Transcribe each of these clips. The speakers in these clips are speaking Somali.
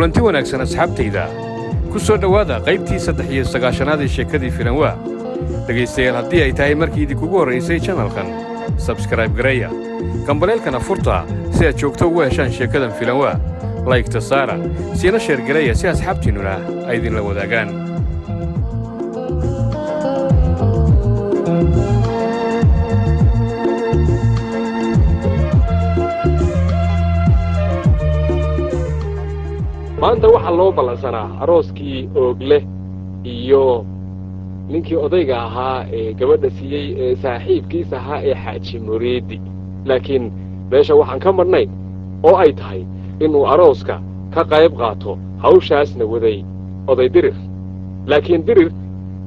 kulanti wanaagsan asxaabtayda ku soo dhawaada qaybtii 39aad ee sheekadii filanwaa dhageystayaal haddii ay tahay markii idinkugu horreysay channelkan subscribe gareeya kambaleelkana furta si aad joogto ugu heshaan sheekadan filanwaa like-ta saara siina sheer gareeya si asxaabtiinnuna ay idinla wadaagaan maanta waxaa loo ballansanaa arooskii oogle iyo ninkii odayga ahaa ee gabadha siiyey ee saaxiibkiis ahaa ee xaaji muriidi laakiin meesha waxaan ka madhnayn oo ay tahay inuu arooska ka qayb qaato hawshaasna waday oday dirir laakiin dirir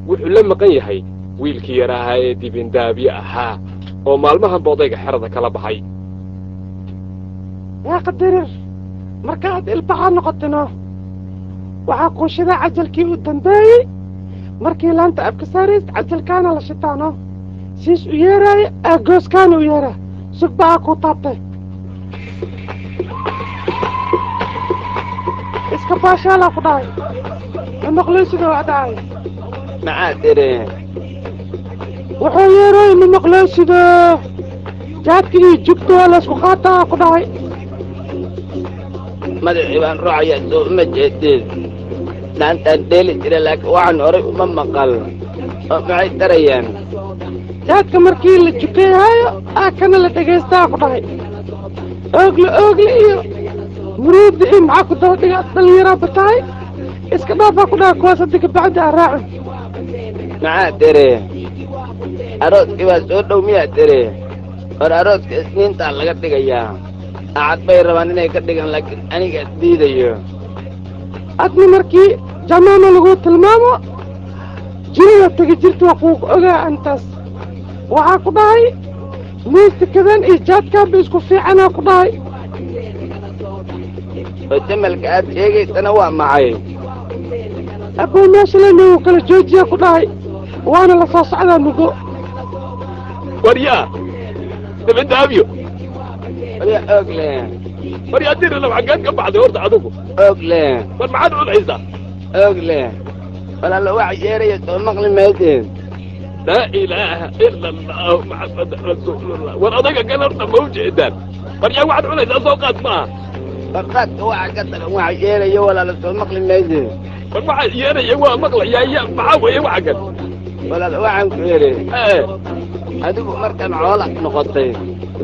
wuxuu la maqan yahay wiilkii yar ahaa ee dibindaabye ahaa oo maalmahanba odayga xerada kala baxay يا قدرر مركات البحر نقطنا وحاكو شذا عجل كيو الدنباي مركي لانت أبكساريس عجل كان على شتانو سيس ويرا أقوس كان ويرا سباكو طابي اسكا باشا لا فضاي المقلوس دو عداي معادري وحو يرا المقلوس دو جاتكي جبتو ولا سوخاتا فضاي madaxii baan ruucaya soo uma jeedeen dhaantaan dheeli jira laakiin waxaan horay uma maqal oo maxay tarayaan jaadka markii la jukeeyahayo kana la dhegaystaa ku dhahay oogle iyo muruudi iyo maxaa ku daba dhiga dhallinyaraa batahay iska dhaafaa ku dhahay kuwaas haddi kabacdi aan raacin maxaa tere arooskii baa soo dhow miyaa tere hor arooska isniintaa laga dhigayaa acad bay rabaan inay ka dhigaan laakiin aniga diidayo adni markii jamaano lagu tilmaamo jirida tegi jirta waa kuugu ogaa antaas waxaa ku dhahay muusikadan iyo jaadkaanba isku fiicanaa ku dhahay oo jamalka aad sheegaysana waa maxay abuu meesha leynagu kala joojiya ku dhahay waana la soo socdaa mugo waryaa dabindaabyo warya oogle waryaa dirina xaggeed ka baxday horta adigu oogle war maxaad cunaysaa oogle walaalo wax yeeraya soo maqli maydeen laa ilaaha ila allahu maxamada rasuulullah war odayga kan horta ma u jeedaan waryaa waxaad cunaysaa soo qaad maaha warqaadka waxa ka tagan wax yeeraya walaalo soo maqli maydeen war waxa yeeraya waa maqlayaa maxaa weeye waxa kan walaalo waxaan ku yidhi adigu markaan xoola noqotay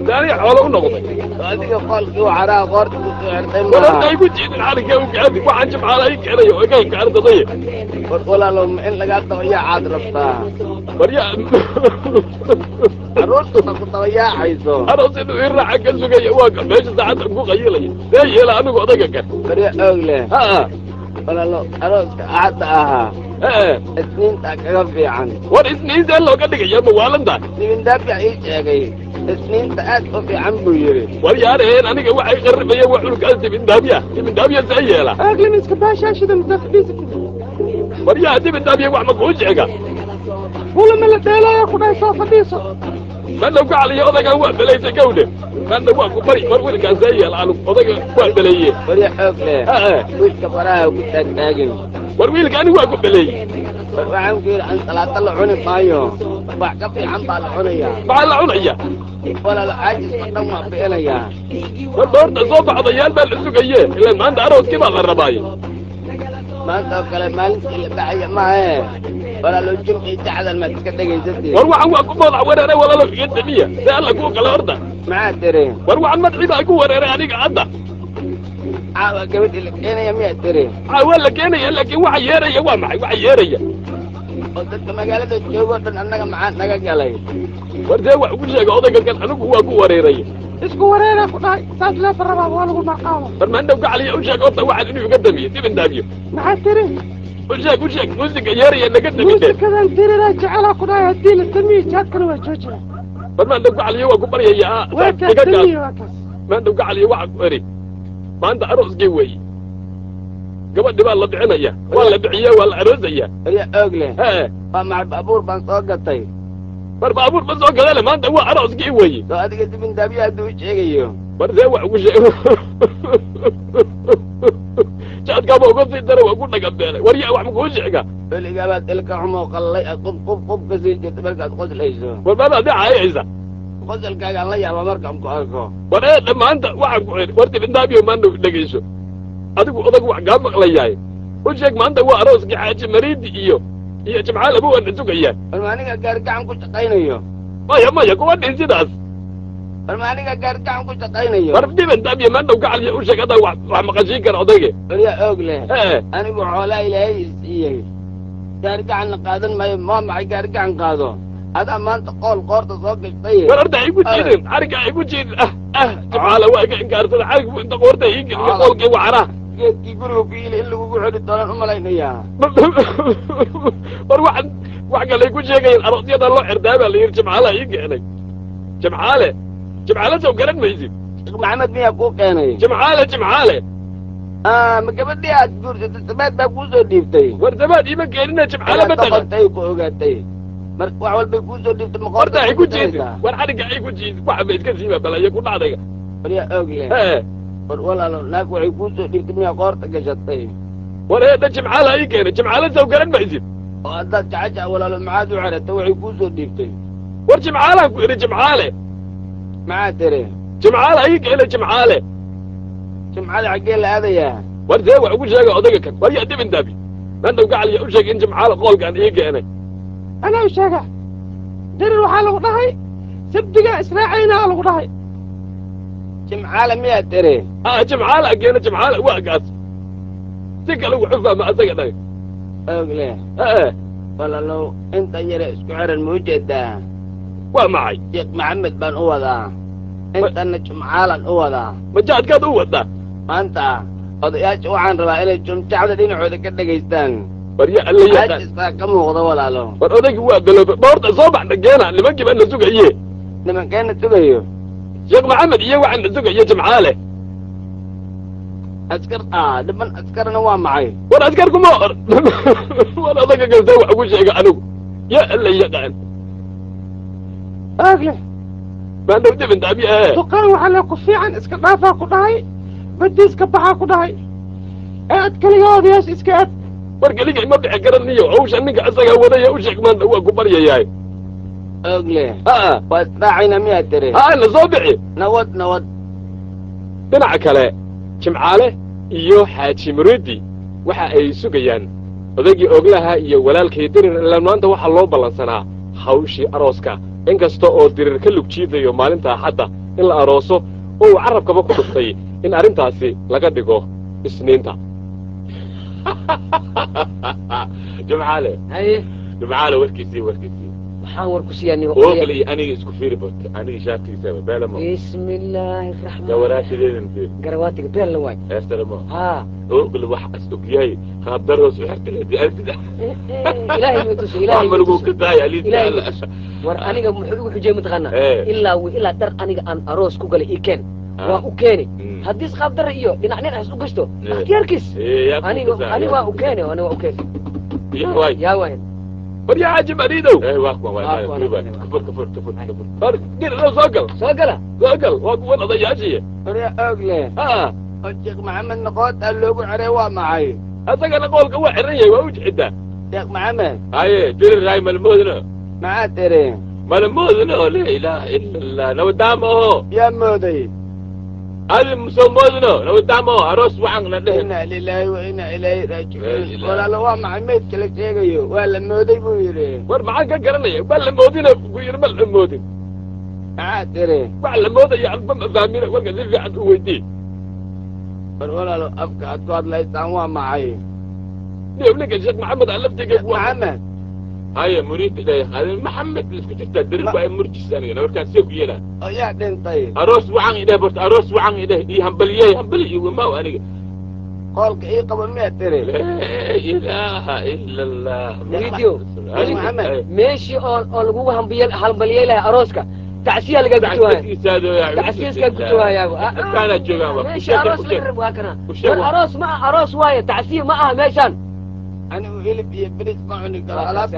daaniya xoolo u noqday adiga qolkii waxaraa qoorta ku soo xirtay war horta igu jiidin xaligee u gaadi waxaan jimcaala ii keenayo oo igay gaardadaye war walaalo in lagaa dabayaacaad rabtaa waryaa carruurtuna ku dabayaacayso aroos inuu ii raaca ka sugaya waa ka meesha saacadda ku qayilaya see yeela anigu odayga kan warya oogle ha walaalo arooska axadda ahaa isniintaa kaga fiican war isniintee looga dhigaya mawaalanta dibindaabya ii sheegay isniinta aad u fiican buu yidhi war yaaraheen aniga waxay qarribaya waa cunugaas dibindaabya see yeela aaglin iska baashaashida mudafadhiisa war yaa dibindaabya wax ma kuu sheega fulama la dheelaya ku dhahay soo fadhiiso maadna ku caliyo odaygan waa belaysay gawdhe maadna waa ku bari war wiilkaan see yeela anugu odayga waa beleeye warya oogle wiilka faraha ku taagtaagin war wiilkaani waa ku beleeyey war waxaan ku yidhi ansalaato la cuni maayo wax ka fiican baa la cunayaa maxaa la cunaya walaalo caajiska dhan waa beelayaa war doorta soo baxdayaal baa la sugaye ilaan maanta arooskii baa la rabaaye maanta oo kale maalintii la baxaya maahe walaalo jumcii jacdal maad iska dhegaysatay war waxaan waa ku madax wareeray walaalo iga damiya see alla kuu kale horta maxaa tere war waxaan madxii baa ku wareeray aniga hadda caawa gabadhii la keenaya miyaa tere waa la keenaya laakiin waxa yeeraya waa maxay waxa yeeraya oo dadka magaalada joogo o dhan annaga maxaa naga galay war see wax ugu sheega odayga kan anigu waa ku wareeray isku wareeraa ku dhahay saas leefa rabaa waa lagu marqaaba war maandhaw gacaliya u sheeg horta waxaan inuu iga damiyo dibindaabyo maxaa tiri u sheeg muusiga yeeraya naga damide muusikadan tiriraa jecelaa ku dhahay haddii la tamiyo jaadkana waa joojina war maandhaw gacaliya waa ku baryaya waa kaas tamiyo waa kaas maandhaw gacaliya waxa ku eri maanta arooskii weeye gabadhi baa la bixinaya waa la bixiye waa la aroosaya warya oogle waa maxay baabuur baan soo gatay war baabuur ma soo gadale maanta waa arooskii weeye soo adiga dibindaabyo hadduu sheegayo barsee wax ugu sheeg jaadkaaba uga sii dara waa ku dhagabeelay waryaa wax makuu sheega weligabaad ilka xumoo qallay qub ka sii jirta markaad qoslayso war maad adii caayaysa qosalkaagaan la yaaba markaan ku arko war dhammaanta waxaan ku xidhi warti dhintaabiyo maanta dhegayso adigu odag wax kaa maqlayahay u sheeg maanta waa arooskii xaaji mariidi iyo jimcaal abu wana sugayaan war ma aniga gaargacan ku shaqaynayo maya kuwa dhin sidaas war ma aniga gaargacan ku shaqaynayo war dhibantaabiyo maanta gacaliya u sheeg adaa wax maqashiin kara odayge waryaa oog leh anigu xoolaa ilaahay isiiyey gaargacanna qaadan maayo maa maxay gaargacan qaado adaa maanta qool qoorta soo gashtay war horta igu jiidin xariga igu jiidin jimcaala waa iga inkaarsada xarig bu inta qoorta ii geliyo qoolkii wacraa geedkii guriga ku yili in lagugu xidhi doonaan u malaynayaa war wax kalay ku sheegayeen aroosyada loo xirdaabaa la yidhi jimcaalaha ii keenay jimcaale sow garan maysid maxamed miyaa kuu keenay jimcaale ma gabadhii aad guursatay sabaad baa kuu soo dhiibtay war sabaad iima keenina jimcaale ma taga tay ku ogaatay mar wax walbay kuu soo dhiibtay horta igu jiidin war xariga igu jiidin waxa ba iska siiba balaya ku dhacdayga waryaa oog leh war walaalo naag waxay kuu soo dhiibtay miyaa qoorta gashatay war heedha jimcaala ii keenay jimcaale sow garan maysid oo haddaad jacaja walaalo maxaad u xeratay waxay kuu soo dhiibtay war jimcaalaan ku idhi jimcaale maxaa tiri jimcaala ii keenay jimcaale xaggee la aadayaa war see wax ugu sheega odayga kan war yaa dhibintaabi maanta gacaliya u sheeg in jimcaale qoolkaan ii keenay anaa u sheega dirir waxaa lagu dhahay sabdigaa israacaynaa lagu dhahay jimcaale miyaa tiri jimcaala keena jimcaale waa kaas si kale wuxu fahma asaga dhag oog leh walaalow intan yare isku xiran ma ujeedaa waa maxay sheekh maxamed baan u wadaa intanna jimcaalan u wadaa majaadkaad u wadaa maanta odayaasha waxaan rabaa inay jumjacda dhinacooda ka dhegaystaan war ya alla yaqaan aajistaa ka muuqda walaalo war odaygi waa galoobe boorta soo baxda geena nimankii baa na sugaye nimankeena sugayo sheekh maxamed iyo waxaa na sugaye jimcaale askar dhiban askarna waa maxay war askar kuma or war odayga kasta wax ugu sheega anigu ya alla yaqaan oog leh maandhaw dhibintaabi duqaan waxaa le ku fiican iska dhaafaa ku dhahay badiiska baxaa ku dhahay aad keliga odayaasha iska aad war keligay ma bixi karaniyo hawsha ninka asagaa wadaya u sheeg maanta waa ku baryayahay oog leh waa israacayna miyaa tiri na soo bixi nabad dhinaca kale jimcaale iyo xaaji muriidi waxa ay sugayaan odaygii oglaha iyo walaalkay dirir ilaa maanta waxaa loo ballansanaa hawshii arooska in kasta oo dirir ka lug jiidayo maalinta axadda in la arooso oo uu carabkaba ku dhuftay in arrintaasi laga dhigo isniinta jimcaale jimcaale warkiisii maxaan war ku siiyaan ogli aniga isku fiiri barta aniga shaartiisaba beelamo bismillaahi raxmaan gawaraashadeedan fiir garawaatiga beel la waay eestaramo haa ogli wax as ogyahay qaabdaroos xirtaleedi artida ilaahay ma tuso ilaahay ma lagu kadaaya liida war aniga muxuu igu xujay mataqaana ilaa dhar aniga aan aroos ku galay ii keen waa u keeni haddii isqaab dara iyo dhinac nin as u gashto ikhtiyaarkiis aniga waa u keeni waa u keeni yaa waay war yaa xaaji mariidow soo gal waa kuwan odayaashiya waryaa oog leh oo sheekh maxamed naqootaa loogu xeray waa maxay asagana qoolka waa xiran yahay waa u jicitaa sheekh maxamed haye diriraay malamoodno maxaa tiri malamoodno laa ilaaha ila allah nabadaama oo yaa mooday adi musomoodno nabadaama oo aroos waxaan la dhehe inna lilaahi wa inna ilayhi raajicuun walaalo waa maxay maydka la sheegayo waa la mooday buu yidhi war maxaan ka garanaya waa la moodina ku yidhi ma la moodin maxaa tiri wax la moodaya alba ma fahmina warka si fiican u weydii war walaalo afka aad ku hadlaysaan waa maxay niyow ninka sheekh maxamed aan laftiga maxamed haya muriid ilaahi maxamed isku jirtaa dirir baa murjis anigana warkaan see ku yeelaa oo yaa dhintay aroos waxaan idheh barta aroos waxaan idheh iyo hambali iyo wamaaw aniga qoolka ii qabo miyaa tiri laa ilaaha ila allah muriidiyo maxamed meeshii oo lagugu hambaliyey lahay arooska tacsiya lagaa gutuwaaya tacsiyaaskaa gutuwaaya kaana joogaan meeshii aroos laga rab waa kana war aroos ma aha aroos waaye tacsiya ma aha meeshaan anigu hilib iyo bris ma cuni karo alaab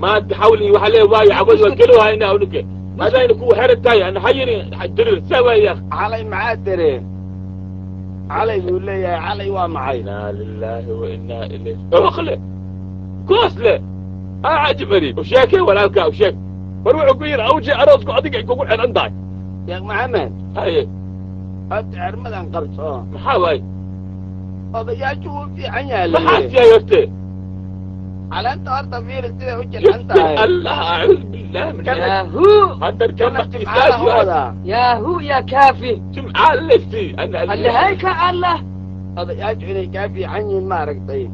maanta xawli waxaa lee waayo cabad waa kelo hayna unike هذا يكون هرتاي أنا حيني حجر سوا يا علي معاه تري علي يقول لي يا علي ومعي إنا لله وإنا إليه أخله كوسله أعجبني وشاكي ولا الكا وشاك فروح كبير أوجي أراسكو أديك يقول أنا عندي يا محمد هاي أتعرف ماذا قلت محاوي هذا يا شو في عيال ما حاس يا يفتي على أنت أرض فير كذا وجه أنت الله أعوذ بالله من ياهو هذا الكلام هذا ياهو يا كافي سمع لفتي أنا اللي هيك الله هذا يا شو كافي عني ما ركتين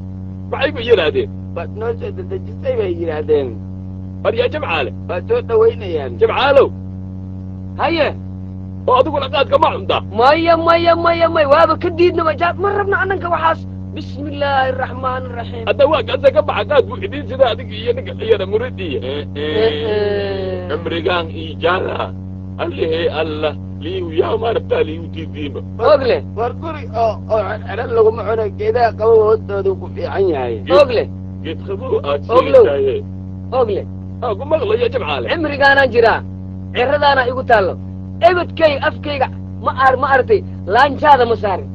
بعيب ينادين بس نوسد الجسي بيجرادين يا جمعاله بس وين يعني جمعاله هيا وأقول لقاد كما عنده مية وهذا كديدنا ما جاب مرة من عنك وحاس بسم الله الرحمن الرحيم الدواء قد كما عقاد وحدين سيدا هذيك هي أنا مريدية أمريكان إيجالا اللي هي الله لي ويا ما ربطا لي وتيديما أغلى ورقوري أنا لو معنا كذا قوة ودودوك في عيني أغلى قد خذوا أتسير أغلى أقول مغلا يا جمعاله عمري أنا جرا عردانا يقول تالو إبت كي أفكي ما أرتي لانش هذا مساري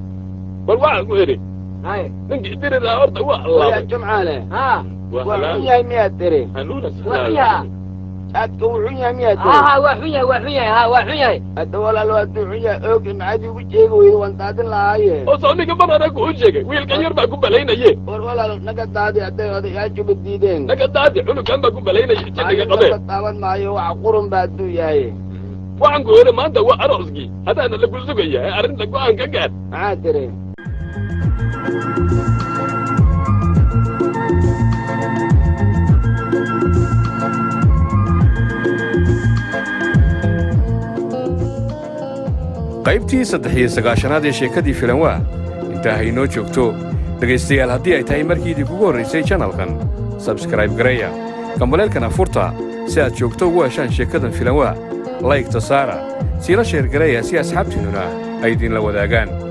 والواحد قولي هاي نقدر الأرض والله يا جمعاله ها وعيا 100 دري هنونا وحيا أتوعيا 100 دري ها وحيا الدولة لو أتوعيا أوكي معدي وجهه وانت هذا لايه وصلني قبل أنا أقول شيء ويلقى بقوم بلينا يه ولا نقد هذه هذا يا شو بديدين نقد هذه حلو كان بقوم بلينا يجي قبل طبعا ما هو عقورن بعده ياي وعن قول ما أنت وأرزقي هذا أنا اللي قلت لك إياه أرنت لك وعن كجار عادري qaybtii 39aad ee sheekadii filanwaa intaa haynoo joogto dhegaystayaal haddii ay tahay markiidii kugu horraysay channelkan sabskrayb gareeya gambaleelkana furta si aad joogto ugu heshaan sheekadan filanwaa laygta saara siila sheer gareeya si asxaabtiinnuna ay idinla wadaagaan